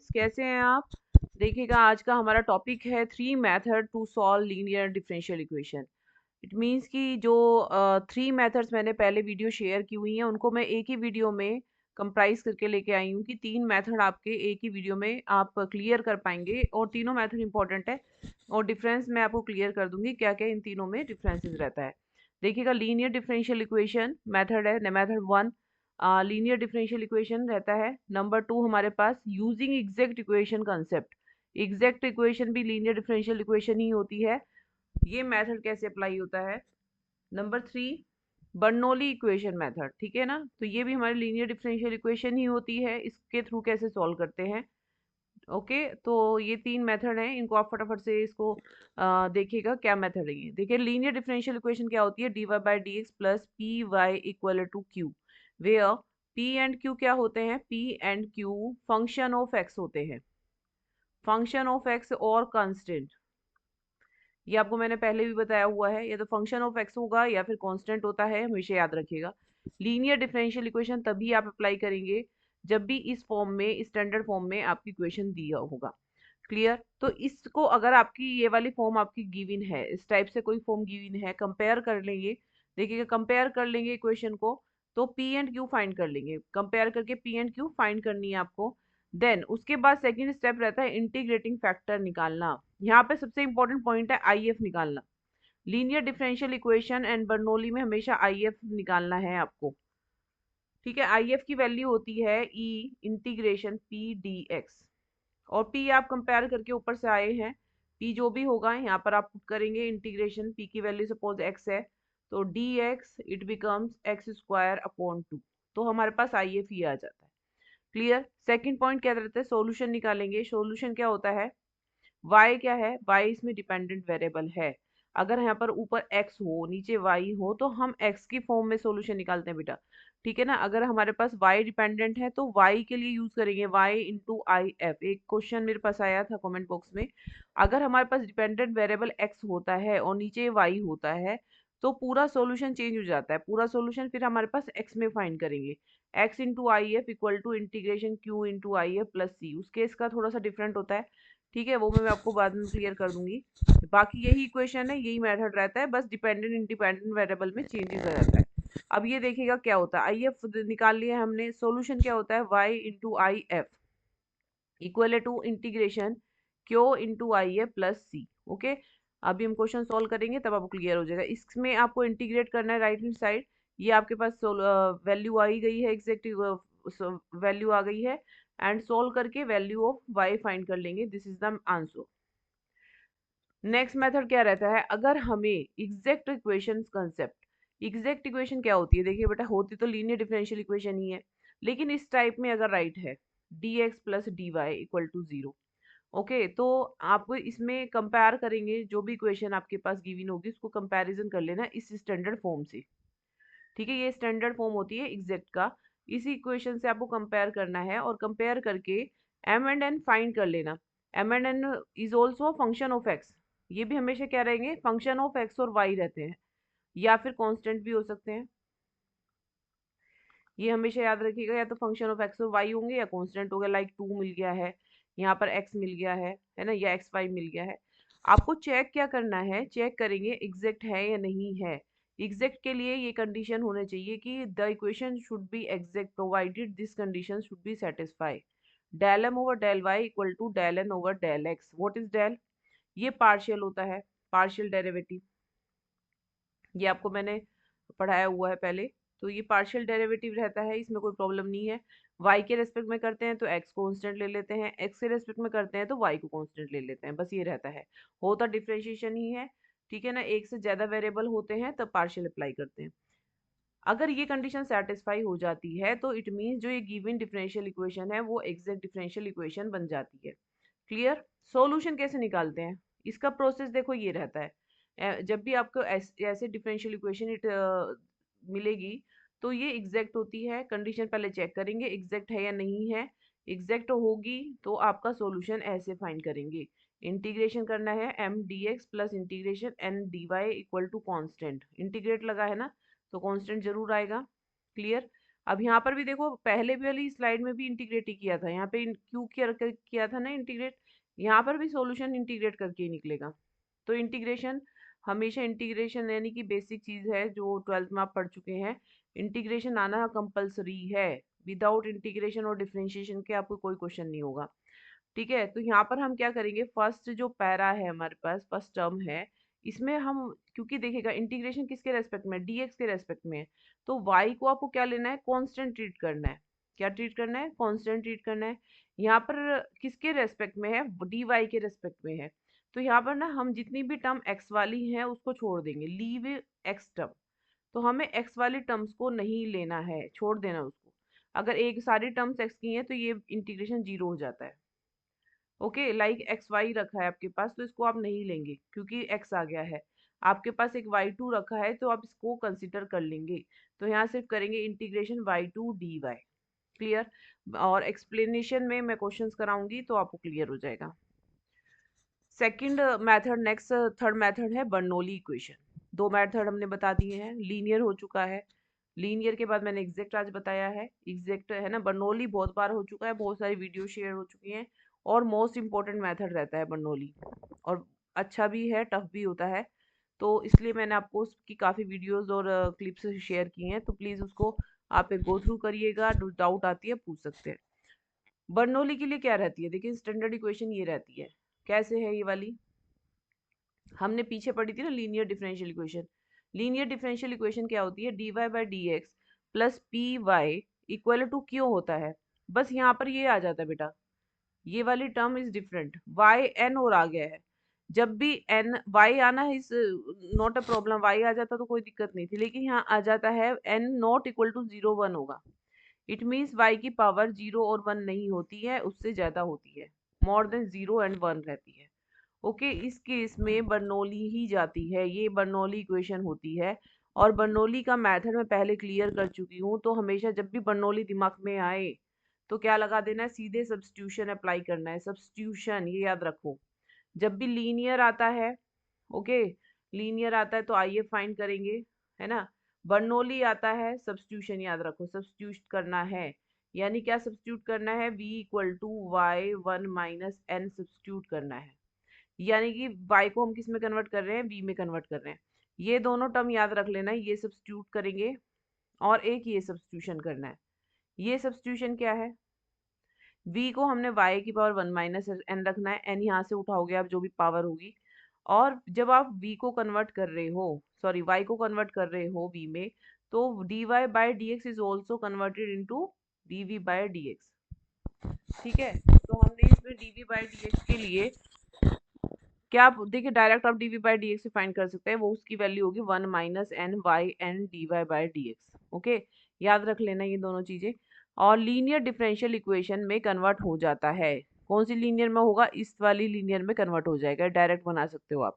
Students, कैसे हैं आप? देखिएगा, आज का हमारा टॉपिक है three method to solve linear differential equation. It means कि जो थ्री मेथड्स मैंने पहले वीडियो शेयर की हुई हैं उनको मैं एक ही वीडियो में कंप्राइज करके लेके आई हूँ कि तीन मेथड आपके एक ही वीडियो में आप क्लियर कर पाएंगे, और तीनों मेथड इंपॉर्टेंट है और डिफरेंस मैं आपको क्लियर कर दूंगी क्या क्या इन तीनों में डिफरेंसेस रहता है। देखिएगा, लीनियर डिफरेंशियल इक्वेशन मेथड है, method one linear differential equation रहता है। नंबर टू हमारे पास using exact equation concept, exact equation भी लीनियर डिफरेंशियल इक्वेशन ही होती है, ये मेथड कैसे अप्लाई होता है। Number three Bernoulli equation method, ठीक है ना, तो ये भी हमारी लीनियर डिफरेंशियल इक्वेशन ही होती है, इसके थ्रू कैसे सॉल्व करते हैं। ओके, तो ये तीन मेथड हैं, इनको आप फटाफट से इसको देखिएगा क्या मेथड है ये। देखिए, लीनियर डिफरेंशियल इक्वेशन क्या होती है, d y by d x plus p y equal to q, where p and q क्या होते हैं, p and q function of x होते हैं, फंक्शन ऑफ एक्स और कांस्टेंट। ये आपको मैंने पहले भी बताया हुआ है, या तो फंक्शन ऑफ एक्स होगा या फिर कांस्टेंट होता है, हमेशा याद रखिएगा। लीनियर डिफरेंशियल इक्वेशन तभी आप अप्लाई करेंगे जब भी इस फॉर्म में, स्टैंडर्ड फॉर्म में आपकी इक्वेशन दिया होगा। क्लियर? तो इसको अगर आपकी ये वाली फॉर्म आपकी गिवन है, इस टाइप से कोई फॉर्म गिवन है, कंपेयर कर लेंगे। देखिएगा, कंपेयर कर लेंगे इक्वेशन को, तो पी एंड क्यू फाइंड कर लेंगे, कंपेयर करके पी एंड क्यू फाइंड करनी है आपको। देन उसके बाद सेकंड स्टेप रहता है इंटीग्रेटिंग फैक्टर निकालना। यहाँ पे सबसे इंपॉर्टेंट पॉइंट है आईएफ निकालना। Linear differential equation and Bernoulli में हमेशा आईएफ निकालना है आपको। ठीक है, आईएफ की वैल्यू होती है ई इंटीग्रेशन पी डी एक्स, और पी आप कंपेयर करके ऊपर से आए हैं, पी जो भी होगा यहाँ पर आप पुट करेंगे इंटीग्रेशन, पी की वैल्यू सपोज एक्स है, तो D x it becomes x square upon two, तो हमारे पास आईएफ ही आ जाता है। क्लियर? सेकंड पॉइंट क्या रहता है, सॉल्यूशन निकालेंगे। सॉल्यूशन क्या होता है, y क्या है, y इसमें डिपेंडेंट वेरिएबल है। अगर यहाँ पर ऊपर x हो नीचे y हो तो हम x की फॉर्म में सॉल्यूशन निकालते हैं बेटा, ठीक है ना। अगर हमारे पास y डिपेंडेंट है तो y के लिए यूज करेंगे y इंटू आई एफ। एक क्वेश्चन मेरे पास आया था कमेंट बॉक्स में, अगर हमारे पास डिपेंडेंट वेरिएबल x होता है और नीचे y होता है तो पूरा सॉल्यूशन चेंज हो जाता है। पूरा सॉल्यूशन फिर हमारे पास x में फाइंड करेंगे, x into I F equal to integration q into I F plus C. उस केस का थोड़ा सा डिफरेंट होता है, ठीक है, वो मैं आपको बाद में क्लियर कर दूंगी। बाकी यही इक्वेशन है, यही मेथड रहता है, बस डिपेंडेंट इंडिपेंडेंट वेरिएबल में चेंजेस हो जाता है। अब ये देखिएगा क्या होता है, आई एफ निकाल लिया हमने, सॉल्यूशन क्या होता है, y into I F equal to integration q into I F plus c. Okay, अभी हम क्वेश्चन सॉल्व करेंगे तब आपको क्लियर हो जाएगा। इसमें आपको इंटीग्रेट करना है राइट हैंड साइड, ये आपके पास वैल्यू आ ही गई है, एग्जैक्ट वैल्यू आ गई है, एंड सोल्व करके वैल्यू ऑफ y फाइंड कर लेंगे, this is the answer. Next method क्या रहता है, अगर हमें exact equation concept, exact equation क्या होती है, देखिए बेटा, होती तो लीनियर डिफरेंशियल इक्वेशन ही है, लेकिन इस टाइप में अगर राइट है d x plus d y equal to zero. Okay, तो आपको इसमें कंपेयर करेंगे, जो भी इक्वेशन आपके पास गिवन होगी उसको कंपैरिजन कर लेना इस स्टैंडर्ड फॉर्म से। ठीक है, ये स्टैंडर्ड फॉर्म होती है एग्जैक्ट का, इसी इक्वेशन से आपको कंपेयर करना है, और कंपेयर करके एम एंड एन फाइंड कर लेना। M and n is also function of x, ये भी हमेशा क्या रहेंगे, फंक्शन ऑफ एक्स और वाई रहते हैं, या फिर कांस्टेंट भी हो सकते हैं। ये हमेशा याद रखिएगा, या तो फंक्शन ऑफ एक्स और वाई होंगे या कांस्टेंट हो गया, लाइक टू मिल गया है, यहाँ पर एक्स मिल गया है ना, या एक्स वाई मिल गया है। आपको चेक क्या करना है, चेक करेंगे एग्जैक्ट है या नहीं है। एग्जैक्ट के लिए ये कंडीशन होने चाहिए कि the equation should be exact provided this condition should be satisfy. Del M over del y equal to del N over del x. What is del, ये पार्शियल होता है, पार्शियल डेरिवेटिव, ये आपको मैंने पढ़ाया हुआ है पहले। तो ये पार्शियल डेरिवेटिव रहता है, इसमें कोई प्रॉब्लम नहीं है। y के रेस्पेक्ट में करते हैं तो x को कांस्टेंट ले लेते हैं, x के रेस्पेक्ट में करते हैं तो y को कांस्टेंट ले लेते हैं, बस ये रहता है, होता डिफरेंशिएशन ही है। ठीक है ना, एक से ज्यादा वेरिएबल होते हैं तब पार्शियल अप्लाई करते हैं। अगर ये कंडीशन सेटिस्फाई हो जाती है तो इट मीन्स जो ये गिवन डिफरेंशियल इक्वेशन है वो एग्जैक्ट डिफरेंशियल इक्वेशन बन जाती है। क्लियर? सॉल्यूशन कैसे निकालते हैं, इसका प्रोसेस देखो ये रहता है। जब भी आपको ऐसे डिफरेंशियल इक्वेशन मिलेगी तो ये एग्जैक्ट होती है, कंडीशन पहले चेक करेंगे एग्जैक्ट है या नहीं है। एग्जैक्ट होगी तो आपका सॉल्यूशन ऐसे फाइंड करेंगे, इंटीग्रेशन करना है m d x plus integration n d y equal to constant, integrate लगा है ना तो कांस्टेंट जरूर आएगा। क्लियर? अब यहाँ पर भी देखो, पहले भी वाली स्लाइड में भी इंटीग्रेट ही किया था, यहाँ पे क्यों किया था ना इंटीग्रेट, यहाँ पर भी सॉल्यूशन इंटीग्रेट करके ही निकलेगा। तो इंटीग्रेशन हमेशा, इंटीग्रेशन यानी कि बेसिक चीज है जो 12th में आप पढ़ चुके हैं। इंटीग्रेशन आना कंपलसरी है, विदाउट इंटीग्रेशन और डिफरेंशिएशन के आपको कोई क्वेश्चन नहीं होगा। ठीक है, तो यहाँ पर हम क्या करेंगे, फर्स्ट जो पैरा है हमारे पास, फर्स्ट टर्म है, इसमें हम, क्योंकि देखिएगा इंटीग्रेशन किसके रेस्पेक्ट में, डीएक्स के रेस्पेक्ट में है, तो वाई को आपको क्या लेना है, कांस्टेंट ट्रीट करना है। क्या ट्रीट करना है, कांस्टेंट ट्रीट करना है। यहाँ पर किसके रेस्पेक्ट में है, डी वाई के रेस्पेक्ट में है। तो यहाँ पर ना हम जितनी भी टर्म एक्स वाली हैं उसको छोड़ देंगे, लीव एक्स टर्म। तो हमें एक्स वाली टर्म्स को नहीं लेना है, छोड़ देना उसको। अगर एक सारी टर्म्स एक्स की हैं तो ये इंटीग्रेशन जीरो हो जाता है। ओके, लाइक एक्स वाई रखा है आपके पास तो इसको आप नहीं लेंगे क्योंकि एक्स आ गया है। आपके पास एक वाई टू रखा है तो आप इसको कंसिडर कर लेंगे। तो यहाँ सिर्फ करेंगे integration y to d y. Clear? और एक्सप्लेनेशन में मैं क्वेश्चंस कराऊंगी तो आपको क्लियर हो जाएगा। Second method, next third method है बर्नौली इक्वेशन। दो मेथड हमने बता दिए हैं, लीनियर हो चुका है, लीनियर के बाद मैंने एग्जैक्ट आज बताया है, एग्जैक्ट है ना, बर्नौली बहुत बार हो चुका है, बहुत सारी वीडियो शेयर हो चुकी हैं, और मोस्ट इंपॉर्टेंट मेथड रहता है बर्नौली, और अच्छा भी है, टफ भी होता है। तो इसलिए मैंने आपको उसकी काफ़ी वीडियोस और क्लिप्स शेयर की हैं, तो प्लीज़ उसको आप एक गो थ्रू करिएगा, डाउट आती है पूछ सकते हैं। बर्नौली के लिए क्या रहती है, देखिए स्टैंडर्ड इक्वेशन ये रहती है, कैसे है ये वाली, हमने पीछे पढ़ी थी ना linear differential equation. Linear differential equation क्या होती है, d y by d x plus p y equal to q होता है। बस यहाँ पर ये आ जाता है बेटा, ये वाली term is different, y n और आ गया है। जब भी एन वाई आना है इस नॉट अ प्रॉब्लम, वाई आ जाता तो कोई दिक्कत नहीं थी, लेकिन यहाँ आ जाता है n not equal to zero one होगा। इट मीन्स वाई की पावर जीरो और वन नहीं होती है, उससे ज्यादा होती है, more than zero and one रहती है। ओके, इस केस में बर्नौली ही जाती है, ये बर्नौली इक्वेशन होती है। और बर्नौली का मेथड मैं पहले क्लियर कर चुकी हूँ, तो हमेशा जब भी बर्नौली दिमाग में आए तो क्या लगा देना है, सीधे सब्स्टिट्यूशन अप्लाई करना है, सब्स्टिट्यूशन, ये याद रखो। जब भी लीनियर आता है, ओके, लीनियर आता है तो आइए फाइंड करेंगे, है ना। बर्नौली आता है, सब्स्टिट्यूशन याद रखो, सब्स्टिट्यूट करना है। यानी क्या सब्स्टिट्यूट करना है, v equal to y one minus n substitute करना है। यानी कि y को हम किस में कन्वर्ट कर रहे हैं, v में कन्वर्ट कर रहे हैं। ये दोनों टर्म याद रख लेना, ये सब्स्टिट्यूट करेंगे, और एक ये सब्स्टिट्यूशन करना है। ये सब्स्टिट्यूशन क्या है, v को हमने y की पावर वन माइनस एन रखना है, n यहाँ से उठाओगे आप जो भी पावर होगी। और जब आप v को कन्वर्ट कर रहे हो, सॉरी y को कन्वर्ट कर रहे हो v में, तो dy by d x is also converted into dv by d x. ठीक है, तो हमने इसमें dv बाई डी एक्स के लिए क्या, आप देखिए डायरेक्ट आप dv बाई डी एक्स से फाइंड कर सकते हैं, वो उसकी वैल्यू होगी one minus n y n d y by d x. Okay, याद रख लेना ये दोनों चीजें। और लीनियर डिफरेंशियल इक्वेशन में कन्वर्ट हो जाता है, कौन सी लीनियर में होगा, इस वाली लीनियर में कन्वर्ट हो जाएगा, डायरेक्ट बना सकते हो आप।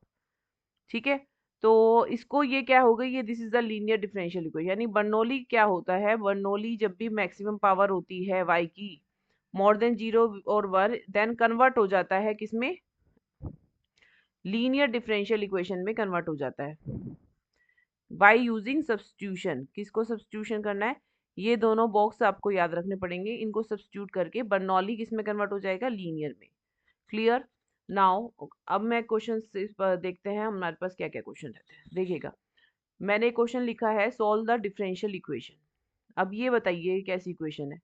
ठीक है, तो इसको ये क्या हो गई, ये this is the linear differential equation. यानी बर्नौली क्या होता है, बर्नौली जब भी मैक्सिमम पावर होती है y की मोर देन जीरो और वन, देन कन्वर्ट हो जाता है किसमें, लीनियर डिफरेंशियल इक्वेशन में कन्वर्ट हो जाता है बाय यूजिंग सब्स्टिट्यूशन। किसको सब्स्टिट्यूशन करना है, ये दोनों बॉक्स आपको याद रखने पड़ेंगे, इनको सब्स्टिट्यूट करके बर्नौली किस में कन्वर्ट हो जाएगा, लीनियर में। क्लियर? नाउ अब मैं क्वेश्चन देखते हैं हमारे पास क्या क्या क्वेश्चन रहते हैं। देखिएगा, मैंने क्वेश्चन लिखा है सॉल्व द डिफरेंशियल इक्वेशन। अब ये बताइए कैसी इक्वेशन है,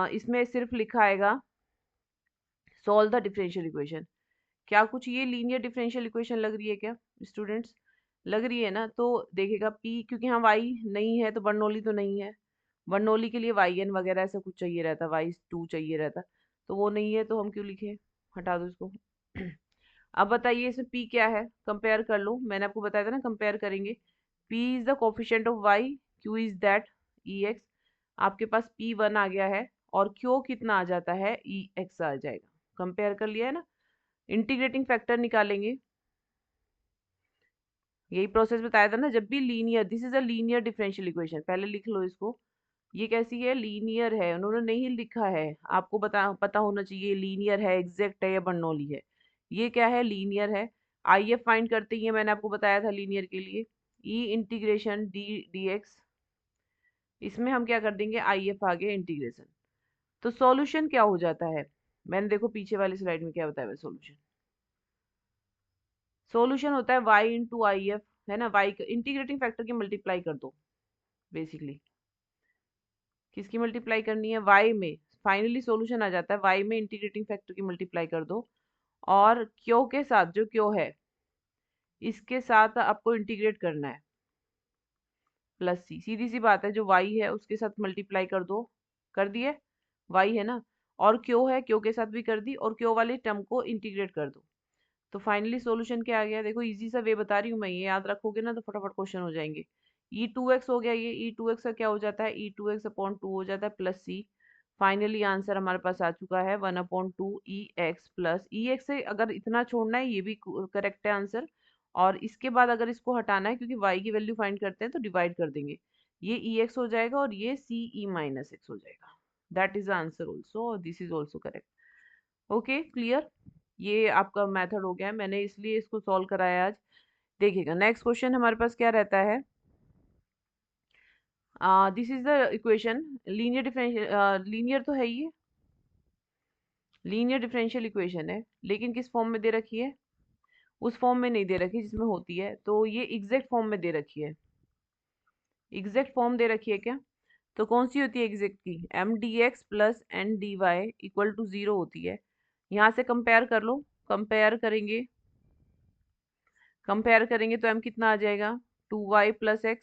इसमें सिर्फ लिखा आएगा सॉल्व द डिफरेंशियल इक्वेशन। क्या कुछ ये लीनियर डिफरेंशियल इक्वेशन लग रही है क्या स्टूडेंट्स, लग रही है ना। तो देखिएगा p, क्योंकि यहाँ y नहीं है तो बर्नौली तो नहीं है, बर्नौली के लिए वाई एन वगैरह ऐसा कुछ चाहिए रहता, वाई टू चाहिए रहता, तो वो नहीं है, तो हम क्यों लिखे, हटा दो इसको। अब बताइए इसमें p क्या है, कंपेयर कर लो, मैंने आपको बताया था ना कंपेयर करेंगे। p is the coefficient of y, q is that ex। आपके पास p वन आ गया है और q कितना आ जाता है, ex आ जाएगा, कंपेयर कर लिया है ना। इंटीग्रेटिंग फैक्टर निकालेंगे, यही प्रोसेस बताया था ना, जब भी linear, this is a linear differential equation, पहले लिख लो इसको। ये कैसी है, लीनियर है, उन्होंने नहीं लिखा है, आपको पता होना चाहिए लीनियर है, एग्जैक्ट है या बर्नौली है। ये क्या है, लीनियर है। आइए फाइंड करते हैं, मैंने आपको बताया था लीनियर के लिए, ई इंटीग्रेशन डी डी एक्स इसमें हम क्या कर देंगे, आई एफ आ गया इंटीग्रेशन। तो सॉल्यूशन क्या हो जाता है, मैंने देखो पीछे वाली स्लाइड में क्या बताया हुआ सॉल्यूशन। सॉल्यूशन होता है वाई इंटू आई एफ, है ना, वाई इंटीग्रेटिंग फैक्टर की मल्टीप्लाई कर दो बेसिकली। किसकी मल्टीप्लाई करनी है, वाई में। फाइनली सॉल्यूशन आ जाता है वाई में इंटीग्रेटिंग फैक्टर की मल्टीप्लाई कर दो, और क्यू के साथ, जो क्यू है इसके साथ आपको इंटीग्रेट करना है, प्लस सी। सीधी सी बात है, जो वाई है उसके साथ मल्टीप्लाई कर दो, कर दिए, वाई है ना, और क्यू है, क्यू के साथ भी कर दी, और क्यू वाली टर्म को इंटीग्रेट कर दो। तो फाइनली सॉल्यूशन क्या आ गया, देखो इजी सा वे बता रही हूँ मैं, ये याद रखोगे ना तो फटाफट क्वेश्चन हो जाएंगे। ई टू एक्स हो गया, ये ई टू एक्स का क्या हो जाता है, ई टू एक्स अपॉन टू हो जाता है प्लस सी। फाइनली आंसर हमारे पास आ चुका है 1/2 ई एक्स प्लस ई एक्स। से अगर इतना छोड़ना है ये भी करेक्ट है आंसर, और इसके बाद अगर इसको हटाना है क्योंकि y की वैल्यू फाइंड करते हैं तो डिवाइड कर देंगे, ये ई एक्स हो जाएगा और ये सी ई माइनस एक्स हो जाएगा। That is the answer also, this is also correct. Okay clear, ये आपका मेथड हो गया है, मैंने इसलिए इसको सॉल्व कराया आज। देखिएगा नेक्स्ट क्वेश्चन हमारे पास क्या रहता है, this is the equation, linear differential, linear तो है ये, लीनियर डिफरेंशियल इक्वेशन है, लेकिन किस फॉर्म में दे रखी है, उस फॉर्म में नहीं दे रखी जिसमें होती है, तो ये एग्जैक्ट फॉर्म में दे रखी है। एग्जैक्ट फॉर्म दे रखी है क्या, तो कौन सी होती है एग्जैक्ट की, m d x plus n d y equal to zero होती है। यहाँ से कंपेयर कर लो, कंपेयर करेंगे, कंपेयर करेंगे तो एम कितना आ जाएगा, 2y+x,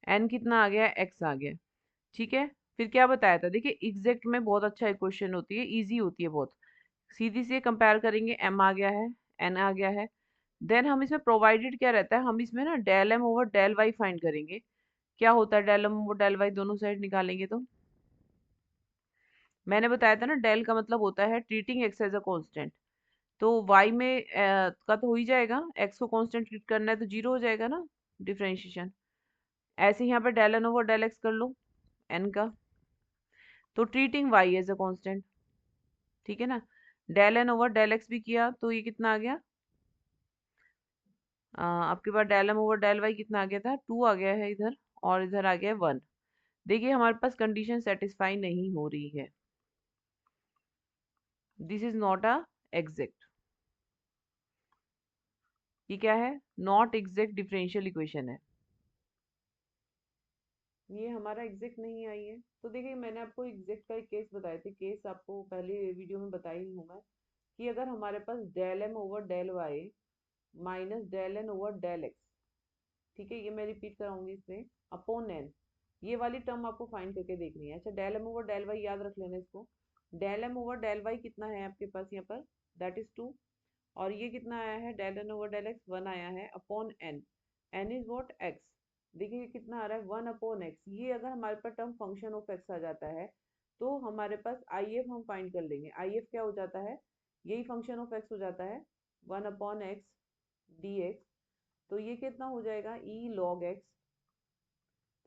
एन कितना आ गया, एक्स आ गया। ठीक है, फिर क्या बताया था, देखिए एग्जैक्ट में बहुत अच्छा क्वेश्चन होती है, इजी होती है बहुत। सीधी से कंपेयर करेंगे, एम आ गया है, एन आ गया है। देन हम इसमें प्रोवाइडेड क्या रहता है, हम इसमें ना del M over del y find करेंगे। क्या होता है del M over del y, दोनों साइड निकालेंगे तो मैंने बताया था ना, डेल का मतलब होता है treating x as a constant. तो y में का तो हो ही जाएगा, x को कांस्टेंट ट्रीट करना है तो जीरो हो जाएगा ना डिफरेंशिएशन। ऐसे ही यहाँ पे del N over del X कर लो, n का, तो treating y as a constant, ठीक है ना। Del N over del X भी किया तो ये कितना आ गया, आपके पास del M over del Y कितना आ गया था, 2 आ गया है इधर, और इधर आ गया है 1। देखिए हमारे पास कंडीशन सेटिस्फाई नहीं हो रही है, this is not a exact. ये क्या है, नॉट एग्जैक्ट डिफरेंशियल इक्वेशन है, ये हमारा एग्जैक्ट नहीं आई है। तो देखिए मैंने आपको एग्जैक्ट का एक केस बताए थे, केस आपको पहले वीडियो में बताई हूँ मैं, कि अगर हमारे पास del M over del Y minus del N over del X, ठीक है, ये मैं रिपीट कराऊंगी इसमें, अपॉन एन, ये वाली टर्म आपको फाइंड करके देखनी है। अच्छा del M over del y याद रख लेना इसको, del M over del Y कितना है आपके पास यहाँ पर, दैट इज 2, और ये कितना आया है, del N over del x 1 आया है, upon n, n is what x. देखिए ये कितना आ रहा है, 1/x। ये अगर हमारे पास टर्म फंक्शन ऑफ एक्स आ जाता है तो हमारे पास आई एफ हम फाइंड कर लेंगे। आई एफ क्या हो जाता है, यही फंक्शन ऑफ एक्स हो जाता है, 1/x dx। तो ये कितना हो जाएगा, ई लॉग एक्स,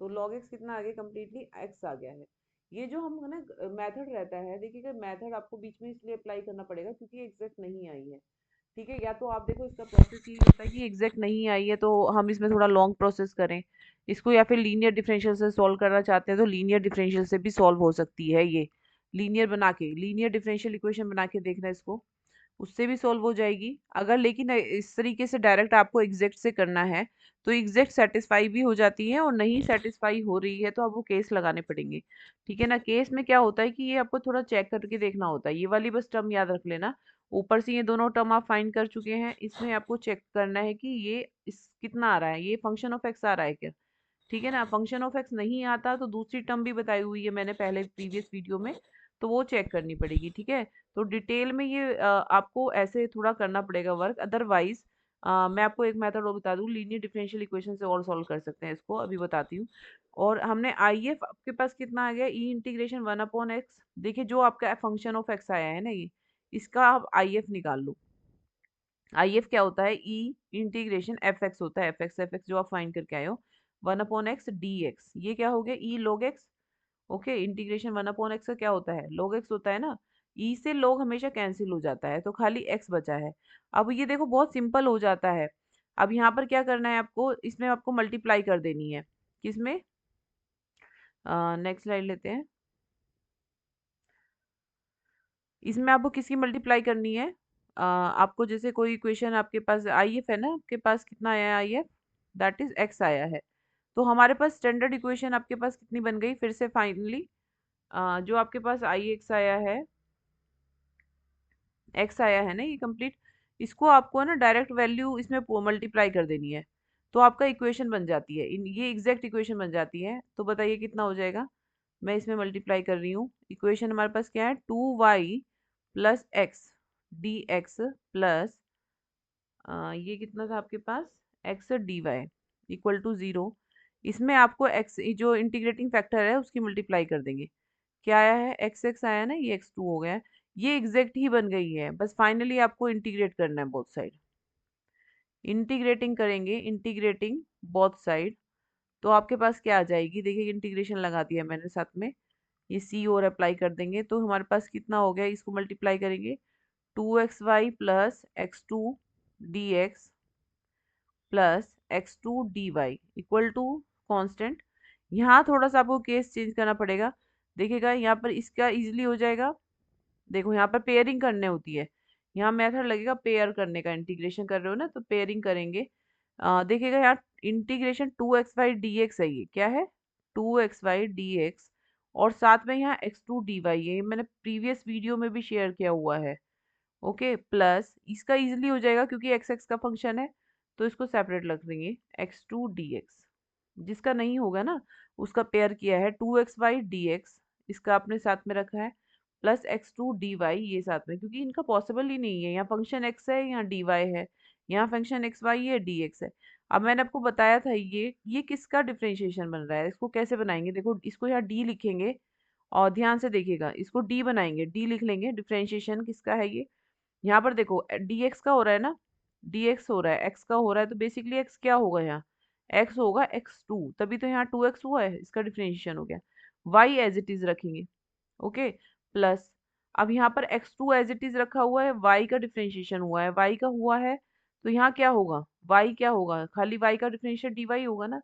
तो लॉग एक्स कितना आ गया, कम्प्लीटली एक्स आ गया है। ये जो हम है ना मेथड रहता है, देखिएगा मेथड आपको बीच में इसलिए अप्लाई करना पड़ेगा क्योंकि एग्जैक्ट नहीं आई है। ठीक है, या तो आप देखो इसका प्रोसेस ये होता है कि एग्जैक्ट नहीं आई है तो हम इसमें थोड़ा लॉन्ग प्रोसेस करें इसको, या फिर लीनियर डिफरेंशियल से सॉल्व करना चाहते हैं तो लीनियर डिफरेंशियल से भी सॉल्व हो सकती है ये, लीनियर बना के, लीनियर डिफरेंशियल इक्वेशन बना के देखना इसको, उससे भी सॉल्व हो जाएगी। अगर लेकिन इस तरीके से डायरेक्ट आपको एग्जैक्ट से करना है तो एग्जैक्ट सेटिस्फाई भी हो जाती है, और नहीं सेटिस्फाई हो रही है तो आपको केस लगाने पड़ेंगे। ठीक है ना, केस में क्या होता है कि ये आपको थोड़ा चेक करके देखना होता है, ये वाली बस टर्म याद रख लेना। ऊपर से ये दोनों टर्म आप फाइंड कर चुके हैं, इसमें आपको चेक करना है कि ये इस कितना आ रहा है, ये फंक्शन ऑफ एक्स आ रहा है क्या। ठीक है ना, फंक्शन ऑफ एक्स नहीं आता तो दूसरी टर्म भी बताई हुई है मैंने पहले प्रीवियस वीडियो में, तो वो चेक करनी पड़ेगी। ठीक है, तो डिटेल में ये आपको ऐसे थोड़ा करना पड़ेगा वर्क, अदरवाइज मैं आपको एक मेथड और बता दूं, लीनियर डिफरेंशियल इक्वेशन से और सॉल्व कर सकते हैं इसको, अभी बताती हूँ। और हमने आई एफ आपके पास कितना आ गया, ई इंटीग्रेशन 1/x। देखिए जो आपका फंक्शन ऑफ एक्स आया है ना ये, इसका आप आई एफ निकाल लो। आई एफ क्या होता है, ई इंटीग्रेशन एफ एक्स होता है, एफ एक्स जो आप फाइंड करके आए हो, 1/x डी एक्स, ये क्या हो गया, e log x. Okay, integration 1/x का क्या होता है, log x होता है ना, e से log हमेशा कैंसिल हो जाता है तो खाली x बचा है। अब ये देखो बहुत सिंपल हो जाता है। अब यहाँ पर क्या करना है आपको, इसमें आपको मल्टीप्लाई कर देनी है, किसमें, नेक्स्ट स्लाइड लेते हैं। इसमें आपको किसकी मल्टीप्लाई करनी है? आपको जैसे कोई इक्वेशन आपके पास आई एफ है ना, आपके पास कितना आया है I F, that is x आया है। तो हमारे पास स्टैंडर्ड इक्वेशन आपके पास कितनी बन गई फिर से फाइनली? जो आपके पास आई एक्स आया है, एक्स आया है ना ये कंप्लीट, इसको आपको ना डायरेक्ट वैल्यू इसमें मल्टीप्लाई कर देनी है, तो आपका इक्वेशन बन जाती है, ये एग्जैक्ट इक्वेशन बन जाती है। तो बताइए कितना हो जाएगा? मैं इसमें मल्टीप्लाई कर रही हूँ। इक्वेशन हमारे पास क्या है? 2y plus x d x plus ये कितना था आपके पास? X d y equal to 0। इसमें आपको एक्स जो इंटीग्रेटिंग फैक्टर है उसकी मल्टीप्लाई कर देंगे। क्या आया है? एक्स एक्स आया ना, ये एक्स टू हो गया है। ये एग्जैक्ट ही बन गई है, बस फाइनली आपको इंटीग्रेट करना है बोथ साइड। इंटीग्रेटिंग करेंगे, इंटीग्रेटिंग बोथ साइड, तो आपके पास क्या आ जाएगी? देखिए इंटीग्रेशन लगा दिया मैंने साथ में, ये सी और अप्लाई कर देंगे तो हमारे पास कितना हो गया, इसको मल्टीप्लाई करेंगे। 2xy plus x two d x plus x two d y equal to constant. यहाँ थोड़ा सा आपको केस चेंज करना पड़ेगा। देखिएगा यहाँ पर इसका इजिली हो जाएगा। देखो यहाँ पर पेयरिंग करने होती है, यहाँ मेथड लगेगा पेयर करने का, इंटीग्रेशन कर रहे हो ना तो पेयरिंग करेंगे। देखिएगा यहाँ इंटीग्रेशन 2xy dx है, ये क्या है? 2xy dx, और साथ में यहाँ x2 dy, ये मैंने प्रीवियस वीडियो में भी शेयर किया हुआ है। ओके, प्लस इसका इजिली हो जाएगा क्योंकि एक्स एक्स का फंक्शन है, तो इसको सेपरेट रख देंगे, x2 dx। जिसका नहीं होगा ना उसका पेयर किया है 2xy dx, इसका आपने साथ में रखा है, प्लस x2 dy ये साथ में, क्योंकि इनका पॉसिबल ही नहीं है, यहाँ फंक्शन x है यहाँ dy है, यहाँ फंक्शन xy है dx है। अब मैंने आपको बताया था ये किसका डिफरेंशिएशन बन रहा है, इसको कैसे बनाएंगे? देखो इसको यहाँ d लिखेंगे, और ध्यान से देखिएगा, इसको d बनाएंगे, d लिख लेंगे, डिफरेंशिएशन किसका है ये? यहाँ पर देखो dx का हो रहा है ना, dx हो रहा है, x का हो रहा है, तो बेसिकली x क्या होगा यहाँ? x होगा x2, तभी तो यहाँ 2x हुआ है, इसका डिफरेंशिएशन हो गया। y एज इट इज रखेंगे, ओके, प्लस अब यहाँ पर x2 एज इट इज रखा हुआ है, y का डिफरेंशिएशन हुआ है, y का हुआ है, तो यहाँ क्या होगा? y क्या होगा? खाली y का डिफरेंशिएशन dy होगा ना,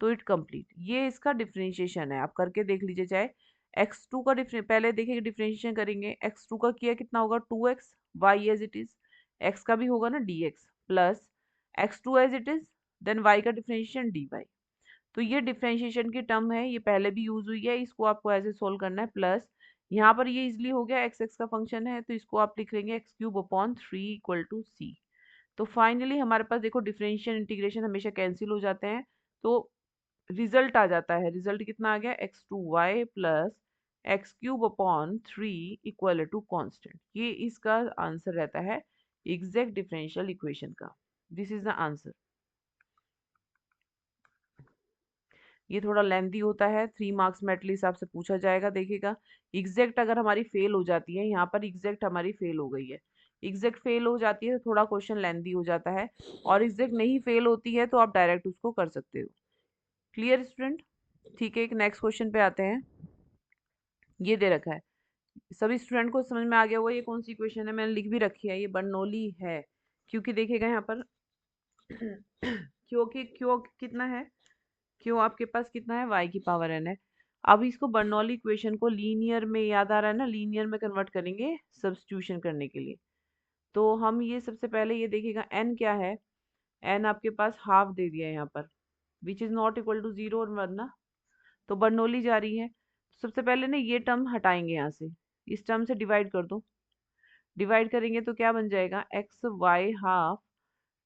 तो इट कंप्लीट, ये इसका डिफरेंशिएशन है। आप करके देख लीजिए चाहे। x2 का पहले देखिए डिफरेंशिएशन करेंगे, x2 का किया कितना होगा? 2x, y as it is, x का भी होगा ना dx, plus x2 as it is, then y का डिफरेंशिएशन dy। तो ये डिफरेंशिएशन की टर्म है, ये पहले भी यूज हुई है, इसको आपको ऐसे सोल्व करना है। प्लस यहाँ पर ये इजिली हो गया, एक्स एक्स का फंक्शन है तो इसको आप लिख लेंगे x³ अपॉन 3 इक्वल टू सी। तो फाइनली हमारे पास देखो डिफरेंशियल इंटीग्रेशन हमेशा कैंसिल हो जाते हैं, तो रिजल्ट आ जाता है। रिजल्ट कितना आ गया? x2y plus x³ upon 3 equal to constant. ये इसका आंसर रहता है एग्जैक्ट डिफरेंशियल इक्वेशन का। This is the answer. ये थोड़ा लेंथी होता है, 3 मार्क्स में एटलीस्ट आपसे पूछा जाएगा। देखिएगा एग्जैक्ट अगर हमारी फेल हो जाती है, यहाँ पर एग्जैक्ट हमारी फेल हो गई है, एग्जैक्ट फेल हो जाती है तो थोड़ा क्वेश्चन लेंथी हो जाता है, और एग्जैक्ट नहीं फेल होती है तो आप डायरेक्ट उसको कर सकते हो। Clear student? ठीक है, एक नेक्स्ट क्वेश्चन पे आते हैं। ये दे रखा है, सभी स्टूडेंट को समझ में आ गया होगा ये कौन सी इक्वेशन है, मैंने लिख भी रखी है, ये बर्नौली है। क्योंकि देखिएगा यहाँ पर क्योंकि क्यों कितना है, क्यों आपके पास कितना है? y की पावर n है। अब इसको बर्नौली इक्वेशन को लीनियर में, याद आ रहा है ना, लीनियर में कन्वर्ट करेंगे सब्स्टिट्यूशन करने के लिए। तो हम ये सबसे पहले ये देखिएगा n क्या है, n आपके पास हाफ दे दिया है यहाँ पर, which is not equal to 0 और वरना, तो बर्नौली जा रही है। सबसे पहले ना ये टर्म हटाएंगे यहाँ से, इस टर्म से डिवाइड कर दो, डिवाइड करेंगे तो क्या बन जाएगा? X y half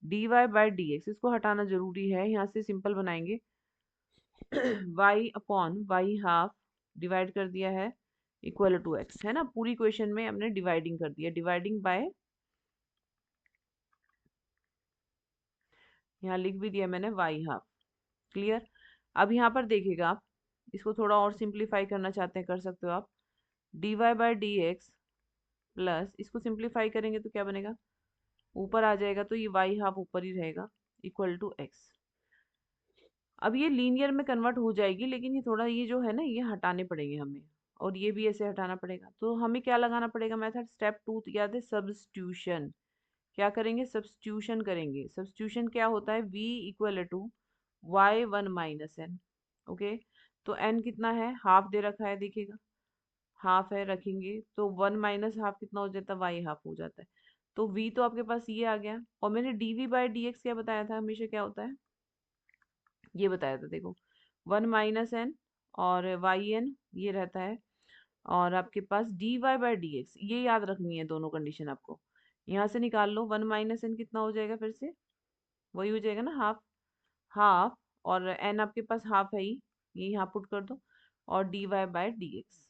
d y by d x, इसको हटाना जरूरी है, यहाँ से सिंपल बनाएंगे y upon y half divide कर दिया है इक्वल टू एक्स, है ना, पूरी क्वेश्चन में हमने डिवाइडिंग कर दिया, डिवाइडिंग बाय, यहाँ लिख भी दिया मैंने वाई हाफ। क्लियर? अब यहाँ पर देखिएगा आप, इसको थोड़ा और सिंप्लीफाई करना चाहते हैं कर सकते हो आप, d y by d x plus, इसको सिंप्लीफाई करेंगे तो क्या बनेगा? ऊपर आ जाएगा तो ये वाई हाफ ऊपर ही रहेगा इक्वल टू एक्स। अब ये लीनियर में कन्वर्ट हो जाएगी, लेकिन ये थोड़ा ये जो है ना ये हटाने पड़ेंगे हमें, और ये भी ऐसे हटाना पड़ेगा, तो हमें क्या लगाना पड़ेगा मेथड? स्टेप 2 याद है, सब्स्टिट्यूशन। क्या करेंगे? सब्स्टिट्यूशन करेंगे। सब्स्टिट्यूशन क्या होता है? v equal to y1 minus n, okay, तो n कितना है, हाफ दे रखा है, देखिएगा हाफ है, रखेंगे तो 1 - हाफ कितना हो जाता है, वाई हाफ हो जाता है। तो v तो आपके पास ये आ गया, और मैंने dv/dx क्या बताया था, हमेशा क्या होता है, ये बताया था देखो, 1 - n और वाई एन ये रहता है, और आपके पास dy/dx, ये याद रखनी है दोनों कंडीशन आपको। यहाँ से निकाल लो, 1 - n कितना हो जाएगा, फिर से वही हो जाएगा ना, हाफ। हाफ, और n आपके पास हाफ है ही, ये यहाँ पुट कर दो, और dy/dx,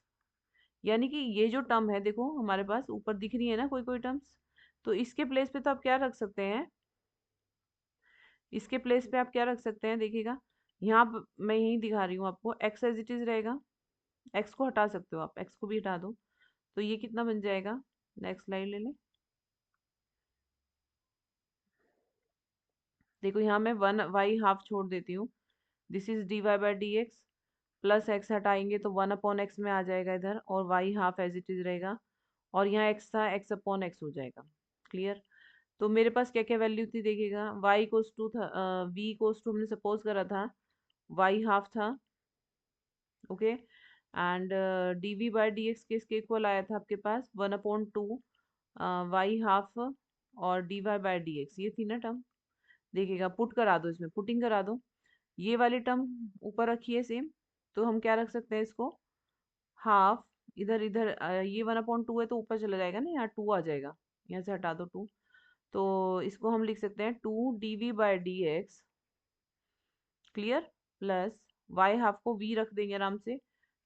यानी कि ये जो टर्म है देखो हमारे पास ऊपर दिख रही है ना कोई कोई टर्म्स, तो इसके प्लेस पे तो आप क्या रख सकते हैं, इसके प्लेस पे आप क्या रख सकते हैं, देखिएगा यहाँ मैं यही दिखा रही हूँ आपको, x एज इट इज रहेगा, x को हटा सकते हो आप, x को भी हटा दो, तो ये कितना बन जाएगा, नेक्स्ट स्लाइड ले लें। देखो यहाँ मैं 1 y हाफ छोड़ देती हूँ, this is dy/dx, plus x हटाएंगे तो 1/x में आ जाएगा इधर, और y half as it is रहेगा, और यहाँ x था, x/x हो जाएगा। क्लियर। तो मेरे पास क्या क्या वैल्यू थी, देखिएगा y कोस टू था, v कोस टू हमने सपोज करा था y हाफ था, ओके, एंड dv/dx किसके इक्वल आया था आपके पास, 1/2 y हाफ और dy/dx, ये थी ना टर्म। देखिएगा पुट करा दो, इसमें पुटिंग करा दो, ये वाली टर्म ऊपर रखिए सेम, तो हम क्या रख सकते हैं इसको, हाफ, इधर इधर ये 1/2 है तो ऊपर चला जाएगा ना, यहाँ 2 आ जाएगा, यहाँ से हटा दो 2, तो इसको हम लिख सकते हैं 2 dv/dx, clear, plus y half को v रख देंगे आराम से,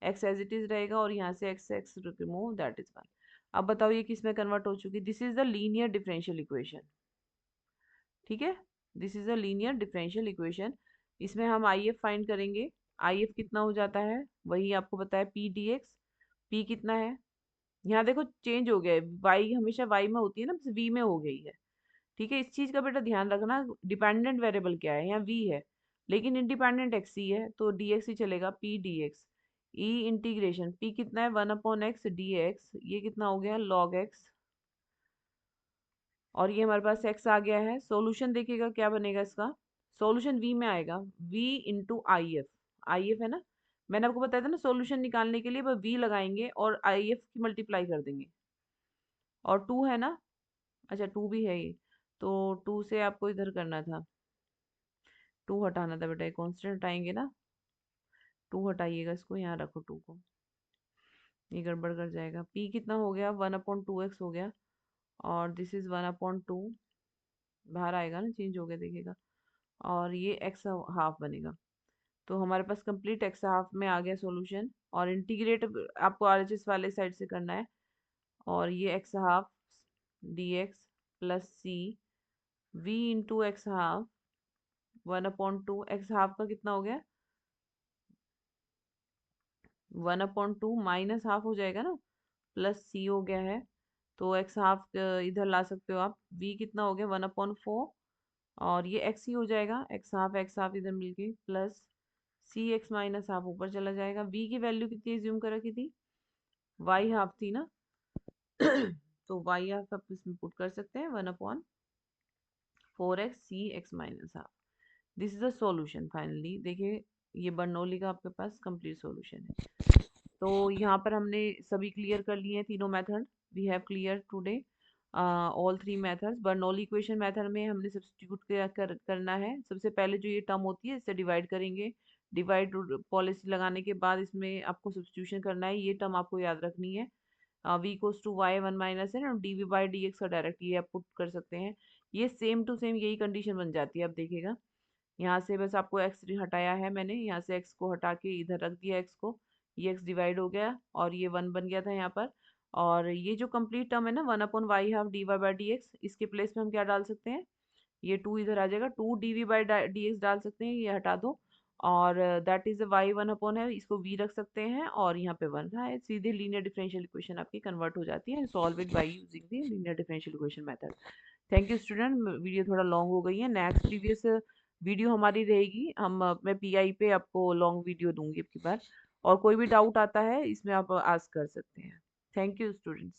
x एज इट इज रहेगा, और यहाँ से x रिमूव, दैट इज 1। अब बताओ ये किस में कन्वर्ट हो चुकी, this is the linear differential equation, ठीक है, this is a linear differential equation. इसमें हम आई एफ फाइंड करेंगे, आई एफ कितना हो जाता है, वही आपको बताया पी डी एक्स, पी कितना है, यहाँ देखो चेंज हो गया है, वाई हमेशा वाई में होती है ना, बस वी में हो गई है, ठीक है, इस चीज का बेटा ध्यान रखना, डिपेंडेंट वेरिएबल क्या है, यहाँ वी है, लेकिन इंडिपेंडेंट एक्स ही है, तो डी एक्स ही चलेगा, पी डी एक्स, ई इंटीग्रेशन, पी कितना है, 1/x डी एक्स, ये कितना हो गया, लॉग एक्स, और ये हमारे पास x आ गया है, सॉल्यूशन देखिएगा क्या बनेगा इसका, सॉल्यूशन v में आएगा, v into I F, I F है ना, मैंने आपको बताया था ना सॉल्यूशन निकालने के लिए बस v लगाएंगे और आई एफ की मल्टीप्लाई कर देंगे, और 2 है ना, अच्छा 2 भी है ये, तो 2 से आपको इधर करना था, 2 हटाना था बेटा, कॉन्स्टेंट हटाएंगे ना, 2 हटाइएगा, इसको यहाँ रखो 2 को, ये गड़बड़ कर जाएगा, p कितना हो गया, 1/2x हो गया, और दिस इज 1/2, बाहर आएगा ना, चेंज हो गया देखिएगा, और ये एक्स हाफ बनेगा, तो हमारे पास कंप्लीट एक्स हाफ में आ गया सॉल्यूशन, और इंटीग्रेट आपको आरएचएस वाले साइड से करना है, और ये x half d x plus c v into x half 1/2, x half का कितना हो गया, 1/2 माइनस हाफ हो जाएगा ना, प्लस सी हो गया है, तो एक्स हाफ इधर ला सकते हो आप, वी कितना हो गया, 1/4, और ये एक्स ही हो जाएगा, एक्स हाफ इधर मिलके, प्लस सी एक्स माइनस हाफ ऊपर चला जाएगा, वी की वैल्यू कितनी एज्यूम कर रखी थी, वाई हाफ थी ना, तो वाई हाफ आप इसमें पुट कर सकते हैं, 1/4x c x minus half, this is a solution finally, देखिए ये बर्नौली का आपके पास कंप्लीट सॉल्यूशन है। तो यहाँ पर हमने सभी क्लियर कर लिए हैं तीनों method, we have clear today all 3 methods. Bernoulli equation method में हमने सब्स्टिट्यूट करना है, सबसे पहले जो ये टर्म होती है इससे डिवाइड करेंगे, डिवाइड पॉलिसी लगाने के बाद इसमें आपको सब्स्टिट्यूशन करना है, ये टर्म आपको याद रखनी है, v equals to y 1 - n और dv/dx का डायरेक्ट ये आप पुट कर सकते हैं, ये सेम टू सेम यही कंडीशन बन जाती है। अब देखिएगा यहाँ से बस आपको x हटाया है मैंने, यहाँ से x को हटा के इधर रख दिया x को, ये x डिवाइड हो गया और ये 1 बन गया था यहाँ पर, और ये जो कंप्लीट टर्म है ना 1/y हाफ dy/dx, इसके प्लेस में हम क्या डाल सकते हैं, ये 2 इधर आ जाएगा, 2 dv/dx डाल सकते हैं, ये हटा दो, और दैट इज y 1/, है इसको v रख सकते हैं, और यहाँ पे 1 है, सीधे लीनियर डिफरेंशियल इक्वेशन आपकी कन्वर्ट हो जाती है, solve it by using the linear differential equation method. Thank you student, video थोड़ा लॉन्ग हो गई है, नेक्स्ट प्रीवियस वीडियो हमारी रहेगी, हम मैं पीआई पे आपको लॉन्ग वीडियो दूंगी अब की बार, और कोई भी डाउट आता है इसमें आप आस्क कर सकते हैं। Thank you students.